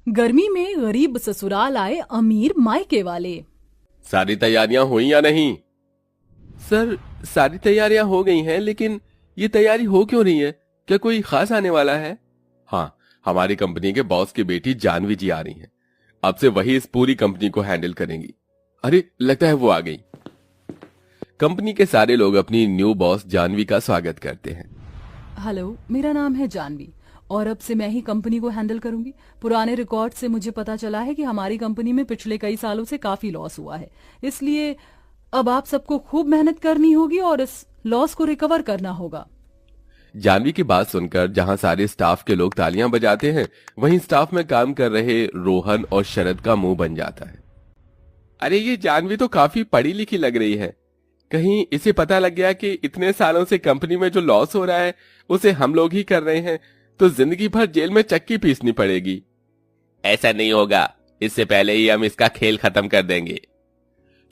गर्मी में गरीब ससुराल आए अमीर मायके वाले। सारी तैयारियां हुई या नहीं? सर, सारी तैयारियां हो गई हैं, लेकिन ये तैयारी हो क्यों रही है? क्या कोई खास आने वाला है? हाँ, हमारी कंपनी के बॉस की बेटी जानवी जी आ रही हैं। अब से वही इस पूरी कंपनी को हैंडल करेंगी। अरे, लगता है वो आ गई। कंपनी के सारे लोग अपनी न्यू बॉस जानवी का स्वागत करते हैं। हेलो, मेरा नाम है जानवी और अब से मैं ही कंपनी को हैंडल करूंगी। पुराने रिकॉर्ड से मुझे पता चला है कि हमारी कंपनी में पिछले कई सालों से काफी लॉस हुआ है, इसलिए अब आप सबको खूब मेहनत करनी होगी और इस लॉस को रिकवर करना होगा। जानवी की बात सुनकर जहां सारे स्टाफ के लोग तालियां बजाते हैं, वहीं स्टाफ में काम कर रहे रोहन और शरद का मुंह बन जाता है। अरे, ये जानवी तो काफी पढ़ी लिखी लग रही है। कहीं इसे पता लग गया कि इतने सालों से कंपनी में जो लॉस हो रहा है उसे हम लोग ही कर रहे हैं, तो जिंदगी भर जेल में चक्की पीसनी पड़ेगी। ऐसा नहीं होगा, इससे पहले ही हम इसका खेल खत्म कर देंगे।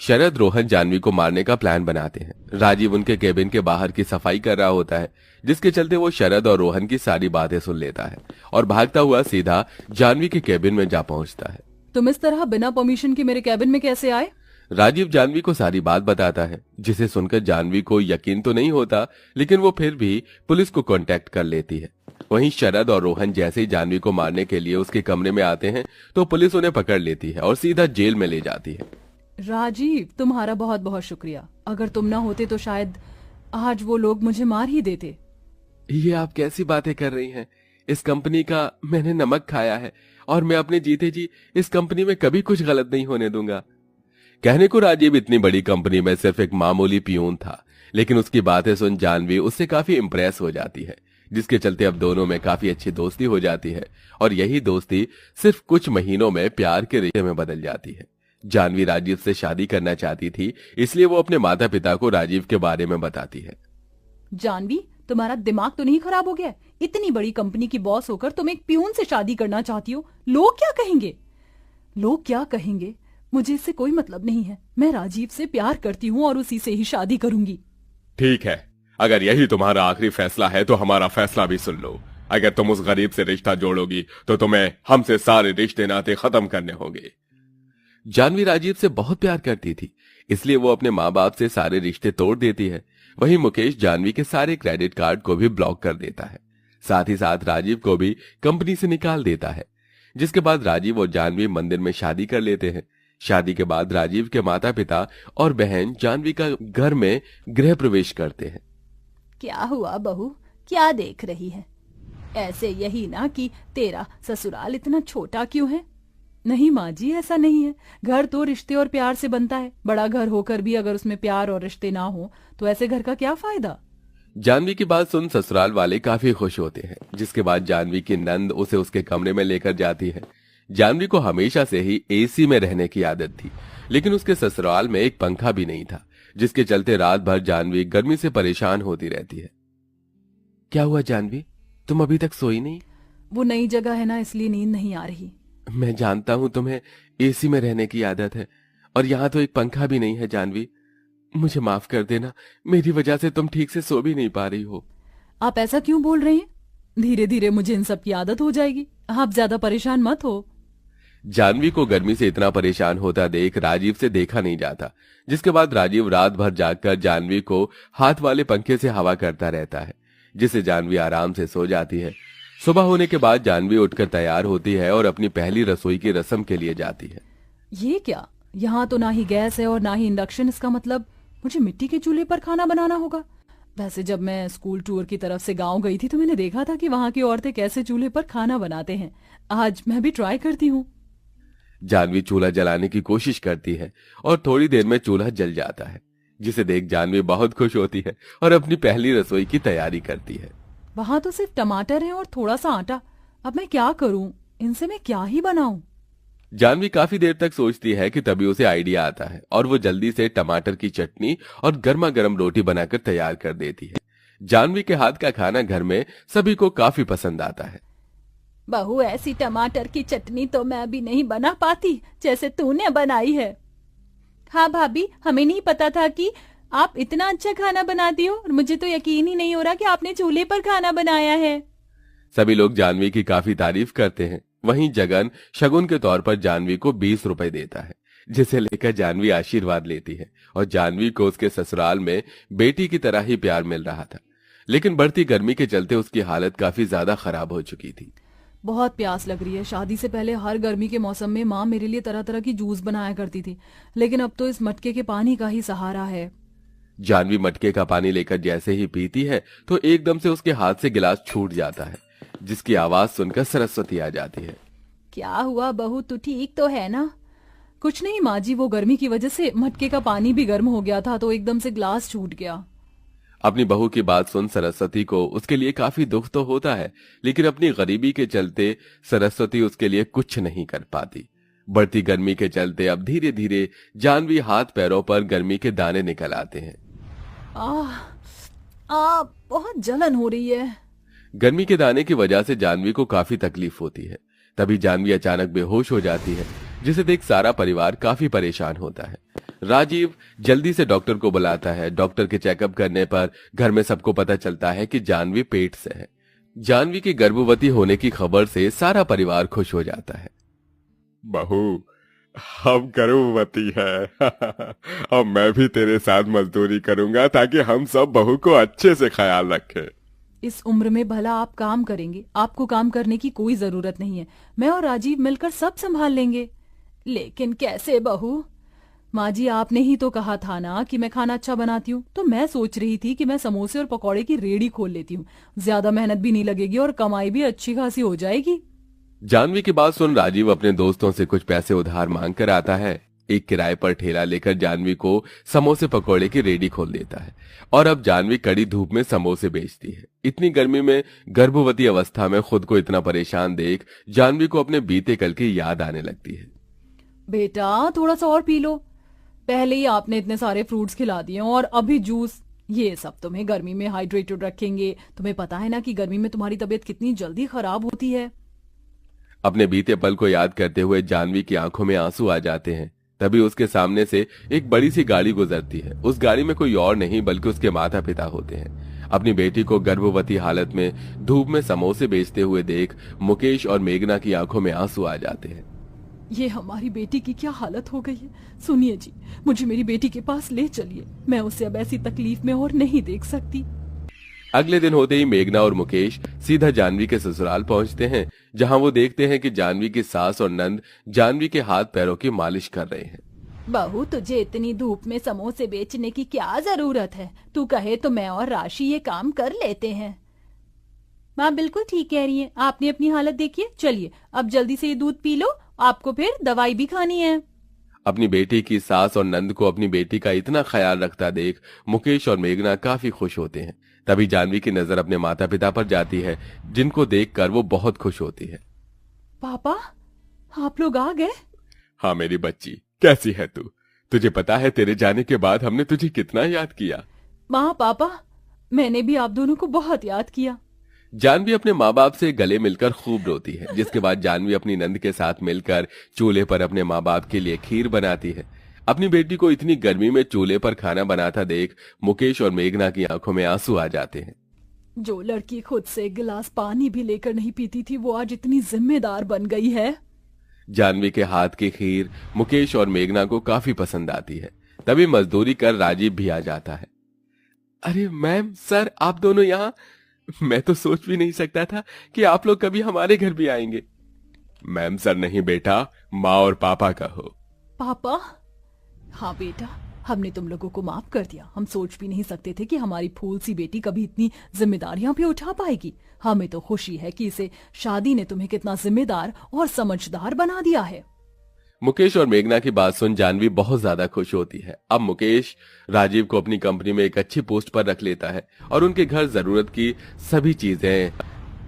शरद रोहन जानवी को मारने का प्लान बनाते हैं। राजीव उनके केबिन के बाहर की सफाई कर रहा होता है, जिसके चलते वो शरद और रोहन की सारी बातें सुन लेता है और भागता हुआ सीधा जानवी के केबिन में जा पहुंचता है। तुम इस तरह बिना परमिशन के मेरे केबिन में कैसे आए? राजीव जानवी को सारी बात बताता है, जिसे सुनकर जानवी को यकीन तो नहीं होता, लेकिन वो फिर भी पुलिस को कांटेक्ट कर लेती है। वहीं शरद और रोहन जैसे ही जानवी को मारने के लिए उसके कमरे में आते हैं, तो पुलिस उन्हें पकड़ लेती है और सीधा जेल में ले जाती है। राजीव, तुम्हारा बहुत बहुत शुक्रिया। अगर तुम ना होते तो शायद आज वो लोग मुझे मार ही देते। ये आप कैसी बातें कर रही हैं? इस कंपनी का मैंने नमक खाया है और मैं अपने जीते जी इस कंपनी में कभी कुछ गलत नहीं होने दूंगा। कहने को राजीव इतनी बड़ी कंपनी में सिर्फ एक मामूली पियून था, लेकिन उसकी बातें सुन जानवी उससे काफी इंप्रेस हो जाती है, जिसके चलते अब दोनों में काफी अच्छी दोस्ती हो जाती है और यही दोस्ती सिर्फ कुछ महीनों में प्यार के रिश्ते में बदल जाती है। जानवी राजीव से शादी करना चाहती थी, इसलिए वो अपने माता पिता को राजीव के बारे में बताती है। जानवी, तुम्हारा दिमाग तो नहीं खराब हो गया? इतनी बड़ी कंपनी की बॉस होकर तुम एक पियून से शादी करना चाहती हो? लोग क्या कहेंगे? लोग क्या कहेंगे मुझे इससे कोई मतलब नहीं है। मैं राजीव से प्यार करती हूँ और उसी से ही शादी करूंगी। ठीक है, अगर यही तुम्हारा आखिरी फैसला है तो हमारा फैसला भी सुन लो। अगर तुम उस गरीब से रिश्ता जोड़ोगी तो तुम्हें हमसे सारे रिश्ते नाते खत्म करने होंगे। जानवी राजीव से बहुत प्यार करती थी, इसलिए वो अपने माँ बाप से सारे रिश्ते तोड़ देती है। वहीं मुकेश जानवी के सारे क्रेडिट कार्ड को भी ब्लॉक कर देता है, साथ ही साथ राजीव को भी कंपनी से निकाल देता है। जिसके बाद राजीव और जानवी मंदिर में शादी कर लेते हैं। शादी के बाद राजीव के माता पिता और बहन जानवी का घर में गृह प्रवेश करते हैं। क्या हुआ बहू, क्या देख रही है? ऐसे यही ना कि तेरा ससुराल इतना छोटा क्यों है? नहीं माँ जी, ऐसा नहीं है। घर तो रिश्ते और प्यार से बनता है। बड़ा घर होकर भी अगर उसमें प्यार और रिश्ते ना हो तो ऐसे घर का क्या फायदा? जानवी की बात सुन ससुराल वाले काफी खुश होते हैं। जिसके बाद जानवी की नंद उसे उसके कमरे में लेकर जाती है। जानवी को हमेशा से ही एसी में रहने की आदत थी, लेकिन उसके ससुराल में एक पंखा भी नहीं था, जिसके चलते रात भर जानवी गर्मी से परेशान होती रहती है। क्या हुआ जानवी, तुम अभी तक सोई नहीं? वो नई जगह है ना, इसलिए नींद नहीं आ रही। मैं जानता हूं तुम्हें एसी में रहने की आदत है, और यहाँ तो एक पंखा भी नहीं है। जानवी, मुझे माफ कर देना, मेरी वजह से तुम ठीक से सो भी नहीं पा रही हो। आप ऐसा क्यों बोल रहे हैं? धीरे धीरे मुझे इन सब की आदत हो जाएगी। आप ज्यादा परेशान मत हो। जानवी को गर्मी से इतना परेशान होता देख राजीव से देखा नहीं जाता। जिसके बाद राजीव रात भर जागकर जानवी को हाथ वाले पंखे से हवा करता रहता है, जिससे जानवी आराम से सो जाती है। सुबह होने के बाद जानवी उठकर तैयार होती है और अपनी पहली रसोई की रस्म के लिए जाती है। ये क्या? यहाँ तो ना ही गैस है और ना ही इंडक्शन। इसका मतलब मुझे मिट्टी के चूल्हे पर खाना बनाना होगा। वैसे जब मैं स्कूल टूर की तरफ से गांव गई थी तो मैंने देखा था कि वहाँ की औरतें कैसे चूल्हे पर खाना बनाते हैं। आज मैं भी ट्राई करती हूँ। जानवी चूल्हा जलाने की कोशिश करती है और थोड़ी देर में चूल्हा जल जाता है, जिसे देख जानवी बहुत खुश होती है और अपनी पहली रसोई की तैयारी करती है। वहाँ तो सिर्फ टमाटर है और थोड़ा सा आटा। अब मैं क्या करूँ? इनसे मैं क्या ही बनाऊं? जानवी काफी देर तक सोचती है कि तभी उसे आइडिया आता है और वो जल्दी से टमाटर की चटनी और गर्मा गर्म रोटी बनाकर तैयार कर देती है। जानवी के हाथ का खाना घर में सभी को काफी पसंद आता है। बहू, ऐसी टमाटर की चटनी तो मैं भी नहीं बना पाती जैसे तूने बनाई है। हाँ भाभी, हमें नहीं पता था कि आप इतना अच्छा खाना बनाती हो और मुझे तो यकीन ही नहीं हो रहा कि आपने चूल्हे पर खाना बनाया है। सभी लोग जानवी की काफी तारीफ करते हैं वहीं जगन शगुन के तौर पर जानवी को 20 रुपए देता है, जिसे लेकर जानवी आशीर्वाद लेती है और जानवी को उसके ससुराल में बेटी की तरह ही प्यार मिल रहा था। लेकिन बढ़ती गर्मी के चलते उसकी हालत काफी ज्यादा खराब हो चुकी थी। बहुत प्यास लग रही है। शादी से पहले हर गर्मी के मौसम में माँ मेरे लिए तरह तरह की जूस बनाया करती थी, लेकिन अब तो इस मटके के पानी का ही सहारा है। जानवी मटके का पानी लेकर जैसे ही पीती है तो एकदम से उसके हाथ से गिलास छूट जाता है, जिसकी आवाज सुनकर सरस्वती आ जाती है। क्या हुआ बहू, तू ठीक तो है ना? कुछ नहीं माँ जी, वो गर्मी की वजह से मटके का पानी भी गर्म हो गया था तो एकदम से ग्लास छूट गया। अपनी बहू की बात सुन सरस्वती को उसके लिए काफी दुख तो होता है, लेकिन अपनी गरीबी के चलते सरस्वती उसके लिए कुछ नहीं कर पाती। बढ़ती गर्मी के चलते अब धीरे धीरे जानवी हाथ पैरों पर गर्मी के दाने निकल आते हैं। बहुत जलन हो रही है। गर्मी के दाने की वजह से जानवी को काफी तकलीफ होती है। तभी जानवी अचानक बेहोश हो जाती है, जिसे देख सारा परिवार काफी परेशान होता है। राजीव जल्दी से डॉक्टर को बुलाता है। डॉक्टर के चेकअप करने पर घर में सबको पता चलता है कि जानवी पेट से है। जानवी के गर्भवती होने की खबर से सारा परिवार खुश हो जाता है। बहू, हम गर्भवती है। अब मैं भी तेरे साथ मजदूरी करूंगा ताकि हम सब बहू को अच्छे से ख्याल रखें। इस उम्र में भला आप काम करेंगे? आपको काम करने की कोई जरूरत नहीं है। मैं और राजीव मिलकर सब संभाल लेंगे। लेकिन कैसे बहू? माँ जी, आपने ही तो कहा था ना कि मैं खाना अच्छा बनाती हूँ, तो मैं सोच रही थी कि मैं समोसे और पकौड़े की रेडी खोल लेती हूँ। ज्यादा मेहनत भी नहीं लगेगी और कमाई भी अच्छी खासी हो जाएगी। जानवी की बात सुन राजीव अपने दोस्तों से कुछ पैसे उधार मांग कर आता है। एक किराए पर ठेला लेकर जानवी को समोसे पकौड़े की रेडी खोल देता है और अब जानवी कड़ी धूप में समोसे बेचती है। इतनी गर्मी में गर्भवती अवस्था में खुद को इतना परेशान देख जानवी को अपने बीते कल की याद आने लगती है। बेटा, थोड़ा सा और पी लो। पहले ही आपने इतने सारे फ्रूट्स खिला दिए और अभी जूस। ये सब तुम्हें गर्मी में हाइड्रेटेड रखेंगे। तुम्हें पता है ना कि गर्मी में तुम्हारी तबीयत कितनी जल्दी खराब होती है। अपने बीते पल को याद करते हुए जानवी की आंखों में आंसू आ जाते हैं। तभी उसके सामने से एक बड़ी सी गाड़ी गुजरती है। उस गाड़ी में कोई और नहीं बल्कि उसके माता पिता होते हैं। अपनी बेटी को गर्भवती हालत में धूप में समोसे बेचते हुए देख मुकेश और मेघना की आंखों में आंसू आ जाते हैं। ये हमारी बेटी की क्या हालत हो गई है। सुनिए जी, मुझे मेरी बेटी के पास ले चलिए। मैं उसे अब ऐसी तकलीफ में और नहीं देख सकती। अगले दिन होते ही मेघना और मुकेश सीधा जानवी के ससुराल पहुंचते हैं, जहां वो देखते हैं कि जानवी की सास और नंद जानवी के हाथ पैरों की मालिश कर रहे हैं। बहू, तुझे इतनी धूप में समोसे बेचने की क्या जरूरत है? तू कहे तो मैं और राशि ये काम कर लेते हैं। माँ बिल्कुल ठीक कह रही है। आपने अपनी हालत देखी है। चलिए अब जल्दी से ये दूध पी लो, आपको फिर दवाई भी खानी है। अपनी बेटी की सास और नंद को अपनी बेटी का इतना ख्याल रखता देख मुकेश और मेघना काफी खुश होते हैं। तभी जानवी की नजर अपने माता पिता पर जाती है, जिनको देखकर वो बहुत खुश होती है। पापा, आप लोग आ गए? हाँ मेरी बच्ची, कैसी है तू? तुझे पता है तेरे जाने के बाद हमने तुझे कितना याद किया। माँ पापा, मैंने भी आप दोनों को बहुत याद किया। जानवी अपने माँ बाप से गले मिलकर खूब रोती है, जिसके बाद जानवी अपनी नंद के साथ मिलकर चूल्हे पर अपने माँ बाप के लिए खीर बनाती है। अपनी बेटी को इतनी गर्मी में चूल्हे पर खाना बनाता देख मुकेश और मेघना की आंखों में आंसू आ जाते हैं। जो लड़की खुद से एक गिलास पानी भी लेकर नहीं पीती थी, वो आज इतनी जिम्मेदार बन गई है। जानवी के हाथ की खीर मुकेश और मेघना को काफी पसंद आती है। तभी मजदूरी कर राजीव भी आ जाता है। अरे मैम, सर, आप दोनों यहाँ? मैं तो सोच भी नहीं सकता था कि आप लोग कभी हमारे घर भी आएंगे। मैम सर नहीं बेटा, माँ और पापा का हो। पापा? हाँ बेटा, हमने तुम लोगों को माफ कर दिया। हम सोच भी नहीं सकते थे कि हमारी फूल सी बेटी कभी इतनी जिम्मेदारियां भी उठा पाएगी। हमें तो खुशी है कि इसे शादी ने तुम्हें कितना जिम्मेदार और समझदार बना दिया है। मुकेश और मेघना की बात सुन जानवी बहुत ज्यादा खुश होती है। अब मुकेश राजीव को अपनी कंपनी में एक अच्छी पोस्ट पर रख लेता है और उनके घर जरूरत की सभी चीजें,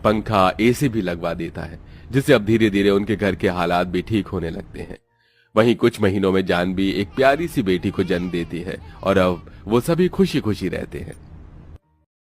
पंखा, एसी भी लगवा देता है, जिससे अब धीरे धीरे उनके घर के हालात भी ठीक होने लगते हैं। वहीं कुछ महीनों में जानवी एक प्यारी सी बेटी को जन्म देती है और अब वो सभी खुशी खुशी रहते हैं।